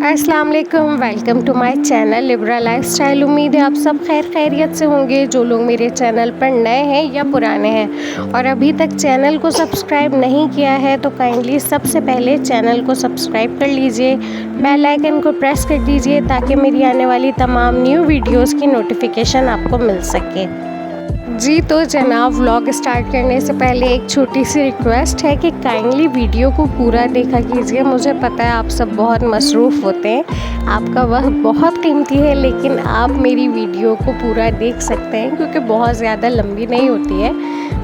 अस्सलाम वालेकुम, welcome to my channel Libra lifestyle. उम्मीद है आप सब खैरियत से होंगे। जो लोग मेरे चैनल पर नए हैं या पुराने हैं और अभी तक चैनल को सब्सक्राइब नहीं किया है तो काइंडली सबसे पहले चैनल को सब्सक्राइब कर लीजिए, बेल आइकन को प्रेस कर दीजिए ताकि मेरी आने वाली तमाम न्यू वीडियोस की नोटिफिकेशन आपको मिल सके। जी तो जनाब, व्लॉग स्टार्ट करने से पहले एक छोटी सी रिक्वेस्ट है कि काइंडली वीडियो को पूरा देखा कीजिए। मुझे पता है आप सब बहुत मसरूफ़ होते हैं, आपका वक्त बहुत कीमती है, लेकिन आप मेरी वीडियो को पूरा देख सकते हैं क्योंकि बहुत ज़्यादा लंबी नहीं होती है।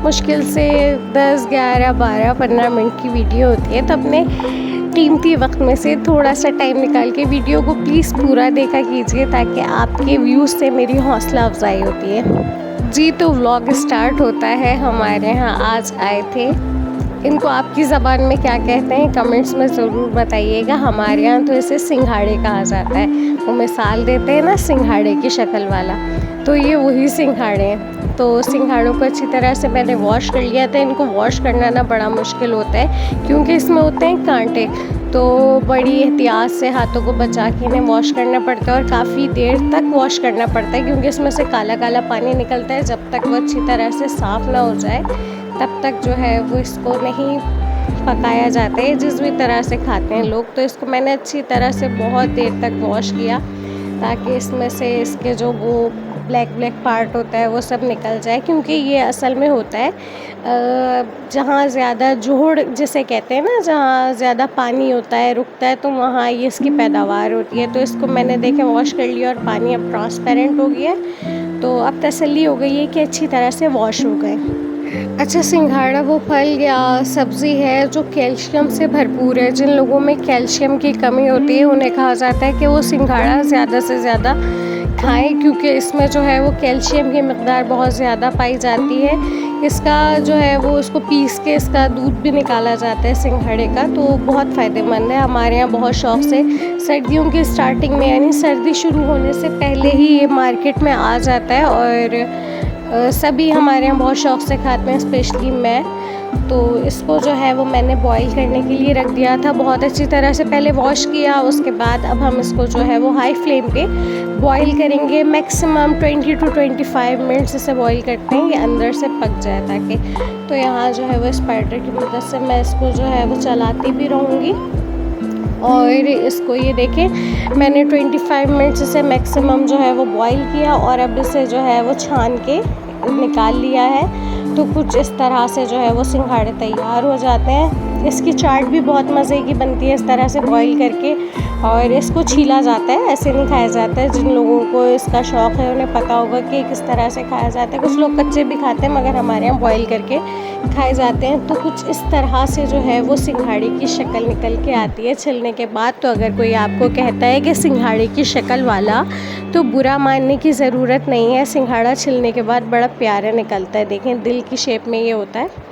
मुश्किल से 10, 11, 12, 15 मिनट की वीडियो होती है। तो अपने कीमती वक्त में से थोड़ा सा टाइम निकाल के वीडियो को प्लीज़ पूरा देखा कीजिए ताकि आपके व्यूज़ से मेरी हौसला अफजाई होती है। जी तो व्लॉग स्टार्ट होता है। हमारे यहाँ आज आए थे, इनको आपकी ज़बान में क्या कहते हैं कमेंट्स में ज़रूर बताइएगा। हमारे यहाँ तो इसे सिंघाड़े कहा जाता है। वो मिसाल देते हैं ना सिंघाड़े की शक्ल वाला, तो ये वही सिंघाड़े हैं। तो सिंघाड़ों को अच्छी तरह से मैंने वॉश कर लिया था। इनको वॉश करना ना बड़ा मुश्किल होता है क्योंकि इसमें होते हैं कांटे, तो बड़ी एहतियात से हाथों को बचा के इन्हें वॉश करना पड़ता है और काफ़ी देर तक वॉश करना पड़ता है क्योंकि इसमें से काला काला पानी निकलता है। जब तक वो अच्छी तरह से साफ़ ना हो जाए तब तक जो है वो इसको नहीं पकाया जाता है, जिस भी तरह से खाते हैं लोग। तो इसको मैंने अच्छी तरह से बहुत देर तक वॉश किया ताकि इसमें से इसके जो वो ब्लैक पार्ट होता है वो सब निकल जाए, क्योंकि ये असल में होता है जहाँ ज़्यादा जोड़ जिसे कहते हैं ना, जहाँ ज़्यादा पानी होता है रुकता है, तो वहाँ ये इसकी पैदावार होती है। तो इसको मैंने देखे वॉश कर लिया और पानी अब ट्रांसपेरेंट हो गया है, तो अब तसल्ली हो गई है कि अच्छी तरह से वॉश हो गए। अच्छा, सिंघाड़ा वो फल या सब्ज़ी है जो कैल्शियम से भरपूर है। जिन लोगों में कैल्शियम की कमी होती है उन्हें कहा जाता है कि वो सिंघाड़ा ज़्यादा से ज़्यादा खाएं, क्योंकि इसमें जो है वो कैल्शियम की मकदार बहुत ज़्यादा पाई जाती है। इसका जो है वो इसको पीस के इसका दूध भी निकाला जाता है सिंघाड़े का, तो बहुत फ़ायदेमंद है। हमारे यहाँ बहुत शौक़ से सर्दियों की स्टार्टिंग में, यानी सर्दी शुरू होने से पहले ही ये मार्केट में आ जाता है और सभी हमारे यहाँ बहुत शौक़ से खाते हैं, स्पेशली मैं। तो इसको जो है वो मैंने बॉईल करने के लिए रख दिया था, बहुत अच्छी तरह से पहले वॉश किया। उसके बाद अब हम इसको जो है वो हाई फ्लेम पे बॉईल करेंगे। मैक्सिमम 20 to 25 मिनट्स इसे बॉईल करते हैं, ये अंदर से पक जाए ताकि। तो यहाँ जो है वो स्पाइडर की मदद से मैं इसको जो है वो चलाती भी रहूँगी। और इसको ये देखें, मैंने 25 मिनट्स इसे मैक्सिमम जो है वो बॉईल किया और अब इसे जो है वो छान के निकाल लिया है। तो कुछ इस तरह से जो है वो सिंघाड़े तैयार हो जाते हैं। इसकी चाट भी बहुत मज़े की बनती है इस तरह से बॉईल करके, और इसको छीला जाता है, ऐसे नहीं खाया जाता है। जिन लोगों को इसका शौक़ है उन्हें पता होगा कि किस तरह से खाया जाता है। कुछ लोग कच्चे भी खाते हैं मगर हमारे यहाँ बॉईल करके खाए जाते हैं। तो कुछ इस तरह से जो है वो सिंघाड़े की शक्ल निकल के आती है छिलने के बाद। तो अगर कोई आपको कहता है कि सिंघाड़े की शक्ल वाला, तो बुरा मानने की ज़रूरत नहीं है। सिंघाड़ा छिलने के बाद बड़ा प्यारा निकलता है, देखें दिल की शेप में ये होता है।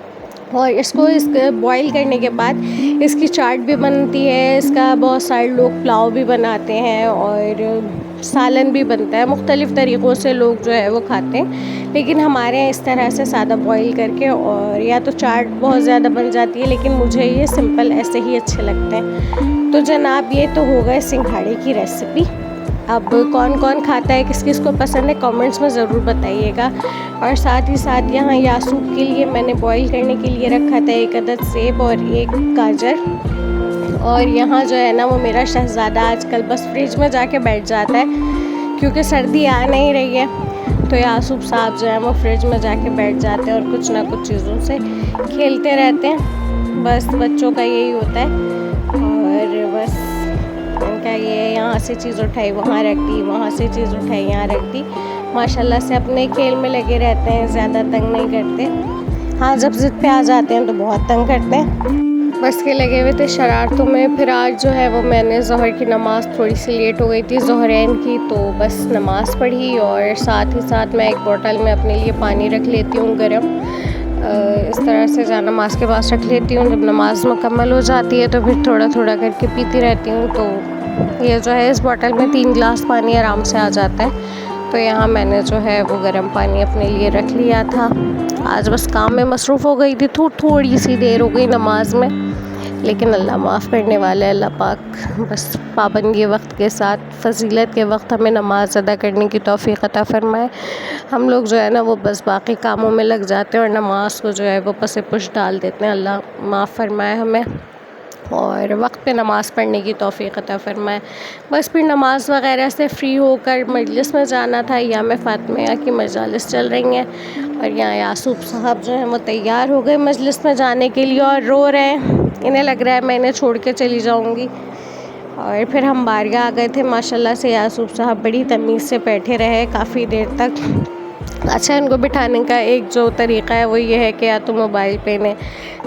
और इसको बॉईल करने के बाद इसकी चाट भी बनती है। इसका बहुत सारे लोग पुलाव भी बनाते हैं और सालन भी बनता है। मुख्तलिफ़ तरीक़ों से लोग जो है वो खाते हैं, लेकिन हमारे यहाँ इस तरह से सादा बॉईल करके, और या तो चाट बहुत ज़्यादा बन जाती है, लेकिन मुझे ये सिंपल ऐसे ही अच्छे लगते हैं। तो जनाब, ये तो हो गए सिंघाड़े की रेसिपी। अब कौन कौन खाता है, किस किस को पसंद है, कमेंट्स में ज़रूर बताइएगा। और साथ ही साथ यहाँ यासूब के लिए मैंने बॉईल करने के लिए रखा था 1 अदद सेब और 1 गाजर। और यहाँ जो है ना वो मेरा शहज़ादा आजकल बस फ्रिज में जाके बैठ जाता है क्योंकि सर्दी आ नहीं रही है। तो यासूब साहब जो है वो फ्रिज में जाके बैठ जाते हैं और कुछ ना कुछ चीज़ों से खेलते रहते हैं। बस बच्चों का यही होता है। और बस उनका ये यहाँ से चीज़ उठाई वहाँ रख दी, वहाँ से चीज़ उठाई यहाँ रख दी। माशाल्लाह से अपने खेल में लगे रहते हैं, ज़्यादा तंग नहीं करते। हाँ, जब ज़िद पे आ जाते हैं तो बहुत तंग करते हैं। बस के लगे हुए थे शरारतों में। फिर आज जो है वो मैंने ज़ोहर की नमाज़ थोड़ी सी लेट हो गई थी, ज़ोहरैन की, तो बस नमाज़ पढ़ी और साथ ही साथ मैं एक बोतल में अपने लिए पानी रख लेती हूँ गर्म। इस तरह से जा नमाज़ के पास रख लेती हूँ। जब नमाज़ मुकम्मल हो जाती है तो फिर थोड़ा थोड़ा करके पीती रहती हूँ। तो ये जो है इस बोतल में 3 गिलास पानी आराम से आ जाता है। तो यहाँ मैंने जो है वो गर्म पानी अपने लिए रख लिया था। आज बस काम में मसरूफ़ हो गई थी, थोड़ी सी देर हो गई नमाज में। लेकिन अल्लाह माफ़ करने वाला है। अल्लाह पाक बस पाबंदी वक्त के साथ फ़जीलत के वक्त हमें नमाज़ अदा करने की तौफ़ीक़ अता फ़रमाए। हम लोग जो है ना वो बस बाकी कामों में लग जाते हैं और नमाज को जो है वो पसे पुश डाल देते हैं। अल्लाह माफ़ फ़रमाए हमें और वक्त पे नमाज़ पढ़ने की तौफ़ीक़ अता फ़रमाए। बस फिर नमाज़ वग़ैरह से फ़्री होकर मजलिस में जाना था। यहाँ फ़ातिमा की मजालिस चल रही हैं और यहाँ यासूब साहब जो हैं वो तैयार हो गए मजलिस में जाने के लिए और रो रहे हैं। इन्हें लग रहा है मैं इन्हें छोड़ के चली जाऊँगी। और फिर हम बारगाह आ गए थे। माशाल्लाह से यासूब साहब बड़ी तमीज़ से बैठे रहे काफ़ी देर तक। अच्छा, इनको बिठाने का एक जो तरीक़ा है वो ये है कि या तो मोबाइल पे इन्हें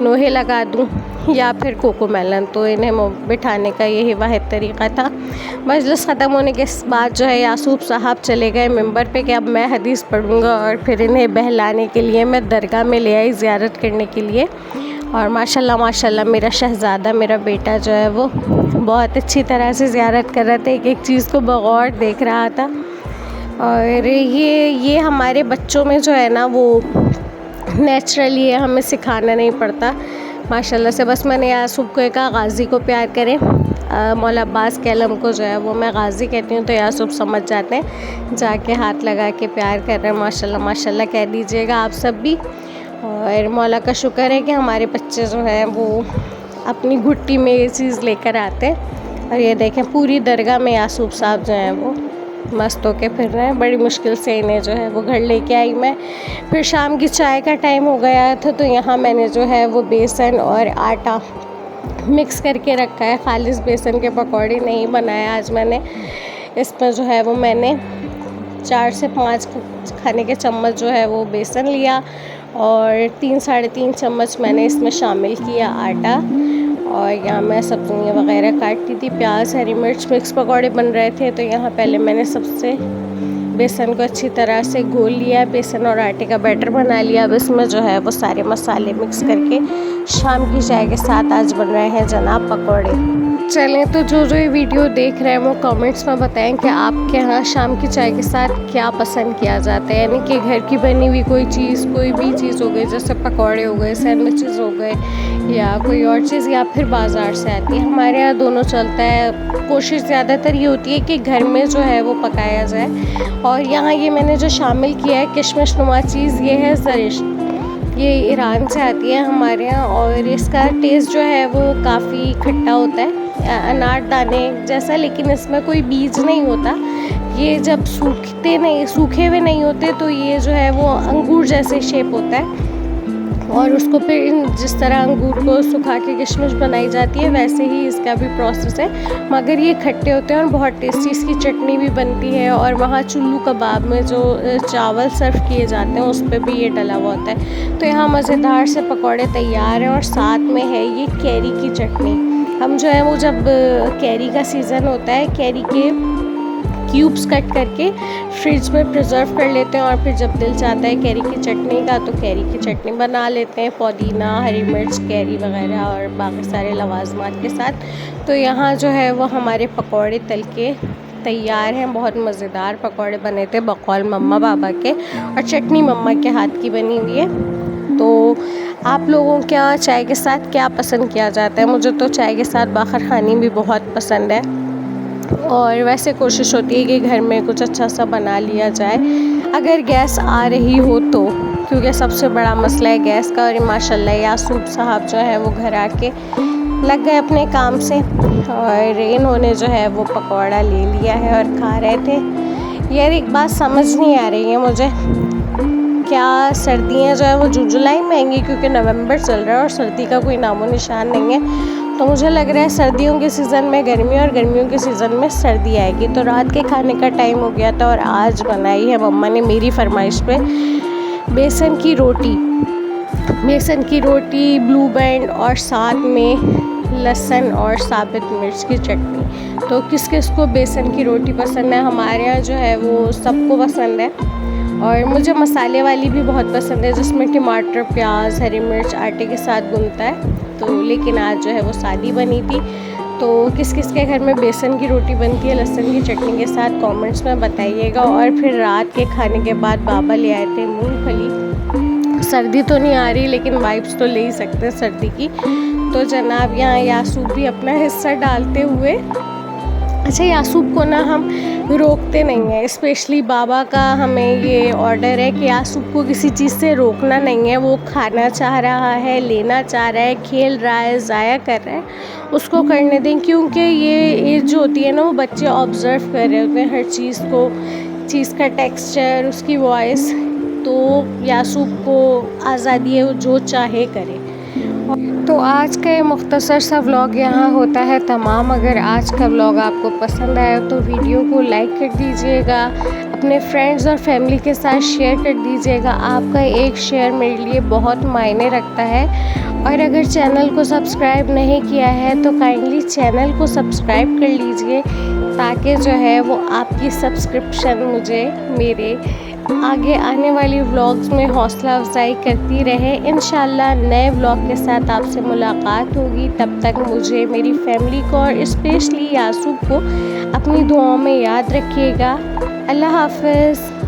नोहे लगा दूँ या फिर कोकोमेलन, तो इन्हें बिठाने का यही वाहिद तरीक़ा था। मजलिस ख़त्म होने के बाद जो है यासूब साहब चले गए मिंबर पे कि अब मैं हदीस पढ़ूँगा और फिर इन्हें बहलाने के लिए मैं दरगाह में ले आई ज़ियारत करने के लिए। और माशाल्लाह माशाल्लाह मेरा शहज़ादा, मेरा बेटा जो है वो बहुत अच्छी तरह से ज़ियारत कर रहा था, एक एक चीज़ को बग़ौर देख रहा था। और ये हमारे बच्चों में जो है ना वो नेचुरली है, हमें सिखाना नहीं पड़ता माशाल्लाह से। बस मैंने यासूब को कहा गाज़ी को प्यार करें, मौला अब्बास के अलम को जो है वो मैं गाज़ी कहती हूँ, तो यासूब समझ जाते हैं, जाके हाथ लगा के प्यार कर रहे हैं। माशाल्लाह माशाल्लाह कह दीजिएगा आप सब भी। और मौला का शुक्र है कि हमारे बच्चे जो हैं वो अपनी घुट्टी में ये चीज़ लेकर आते हैं। और ये देखें पूरी दरगाह में यासूब साहब जो हैं वो मस्त होके फिर रहे हैं। बड़ी मुश्किल से इन्हें जो है वो घर लेके आई मैं। फिर शाम की चाय का टाइम हो गया था, तो यहाँ मैंने जो है वो बेसन और आटा मिक्स करके रखा है। खालिस बेसन के पकौड़े नहीं बनाए आज मैंने। इसमें जो है वो मैंने 4 से 5 खाने के चम्मच जो है वो बेसन लिया और 3 साढ़े 3 चम्मच मैंने इसमें शामिल किया आटा। और यहाँ मैं सब्ज़ियाँ वग़ैरह काटती थी, प्याज, हरी मिर्च, मिक्स पकौड़े बन रहे थे। तो यहाँ पहले मैंने सबसे बेसन को अच्छी तरह से घोल लिया, बेसन और आटे का बैटर बना लिया। अब इसमें जो है वो सारे मसाले मिक्स करके शाम की चाय के साथ आज बन रहे हैं जनाब पकौड़े। चलें, तो जो ये वीडियो देख रहे हैं वो कमेंट्स में बताएं कि आपके यहाँ शाम की चाय के साथ क्या पसंद किया जाता है। यानी कि घर की बनी हुई कोई चीज़, कोई भी चीज़ हो गई, जैसे पकौड़े हो गए, सैंडविचेस हो गए या कोई और चीज़, या फिर बाज़ार से आती है। हमारे यहाँ दोनों चलता है। कोशिश ज़्यादातर ये होती है कि घर में जो है वो पकाया जाए। और यहाँ ये मैंने जो शामिल किया है किशमिश नुमा चीज़, ये है ज़रिश। ये ईरान से आती है हमारे यहाँ और इसका टेस्ट जो है वो काफ़ी खट्टा होता है, अनार दाने जैसा, लेकिन इसमें कोई बीज नहीं होता। ये जब सूखे हुए नहीं होते तो ये जो है वो अंगूर जैसे शेप होता है। और उसको फिर जिस तरह अंगूर को सुखा के किशमिश बनाई जाती है वैसे ही इसका भी प्रोसेस है, मगर ये खट्टे होते हैं और बहुत टेस्टी। इसकी चटनी भी बनती है और वहाँ चुल्लू कबाब में जो चावल सर्व किए जाते हैं उस पर भी ये डला हुआ होता है। तो यहाँ मज़ेदार से पकौड़े तैयार हैं और साथ में है ये कैरी की चटनी। हम जो है वो जब कैरी का सीज़न होता है, कैरी के क्यूब्स कट करके फ्रिज में प्रिजर्व कर लेते हैं और फिर जब दिल चाहता है कैरी की चटनी का तो कैरी की चटनी बना लेते हैं, पुदीना, हरी मिर्च, कैरी वगैरह और बाकी सारे लवाजमात के साथ। तो यहाँ जो है वो हमारे पकौड़े तल के तैयार हैं। बहुत मज़ेदार पकौड़े बने थे बकौल मम्मा बाबा के, और चटनी मम्मा के हाथ की बनी हुई है। तो आप लोगों के यहाँ चाय के साथ क्या पसंद किया जाता है? मुझे तो चाय के साथ बाखर खानी भी बहुत पसंद है और वैसे कोशिश होती है कि घर में कुछ अच्छा सा बना लिया जाए अगर गैस आ रही हो तो, क्योंकि सबसे बड़ा मसला है गैस का। और माशाल्लाह यासूब साहब जो है वो घर आके लग गए अपने काम से और इन्होंने जो है वो पकौड़ा ले लिया है और खा रहे थे। यार एक बात समझ नहीं आ रही है मुझे, क्या सर्दियाँ जो है वो जुलाई में आएंगी? क्योंकि नवंबर चल रहा है और सर्दी का कोई नामो निशान नहीं है। तो मुझे लग रहा है सर्दियों के सीज़न में गर्मी और गर्मियों के सीज़न में सर्दी आएगी। तो रात के खाने का टाइम हो गया था और आज बनाई है मम्मा ने मेरी फरमाइश पे बेसन की रोटी, ब्लू बैंड और साथ में लहसुन और साबित मिर्च की चटनी। तो किस किस को बेसन की रोटी पसंद है? हमारे यहाँ जो है वो सबको पसंद है। और मुझे मसाले वाली भी बहुत पसंद है जिसमें टमाटर, प्याज, हरी मिर्च आटे के साथ गूंथता है। तो लेकिन आज जो है वो सादी बनी थी। तो किस किस के घर में बेसन की रोटी बनती है लहसुन की चटनी के साथ कमेंट्स में बताइएगा। और फिर रात के खाने के बाद बाबा ले आए थे मूंगफली। सर्दी तो नहीं आ रही लेकिन वाइब्स तो ले ही सकते हैं सर्दी की। तो जनाब यहाँ यासूब भी अपना हिस्सा डालते हुए। अच्छा, यासूब को ना हम रोकते नहीं हैं, स्पेशली बाबा का हमें ये ऑर्डर है कि यासूब को किसी चीज़ से रोकना नहीं है। वो खाना चाह रहा है, लेना चाह रहा है, खेल रहा है, ज़ाया कर रहा है, उसको करने दें, क्योंकि ये एज जो होती है ना, वो बच्चे ऑब्ज़र्व कर रहे होते हैं हर चीज़ का टेक्सचर, उसकी वॉइस। तो यासूब को आज़ादी है, वो जो चाहे करे। तो आज का ये मुख्तसर सा व्लॉग यहाँ होता है तमाम। अगर आज का व्लॉग आपको पसंद आया तो वीडियो को लाइक कर दीजिएगा, अपने फ्रेंड्स और फैमिली के साथ शेयर कर दीजिएगा। आपका एक शेयर मेरे लिए बहुत मायने रखता है। और अगर चैनल को सब्सक्राइब नहीं किया है तो काइंडली चैनल को सब्सक्राइब कर लीजिए, ताकि जो है वो आपकी सब्सक्रिप्शन मुझे मेरे आगे आने वाली व्लॉग्स में हौसला अफजाई करती रहे। इंशाल्लाह नए व्लॉग के साथ आपसे मुलाकात होगी। तब तक मुझे, मेरी फैमिली को और स्पेशली यासूब को अपनी दुआओं में याद रखिएगा। अल्लाह हाफ़िज़।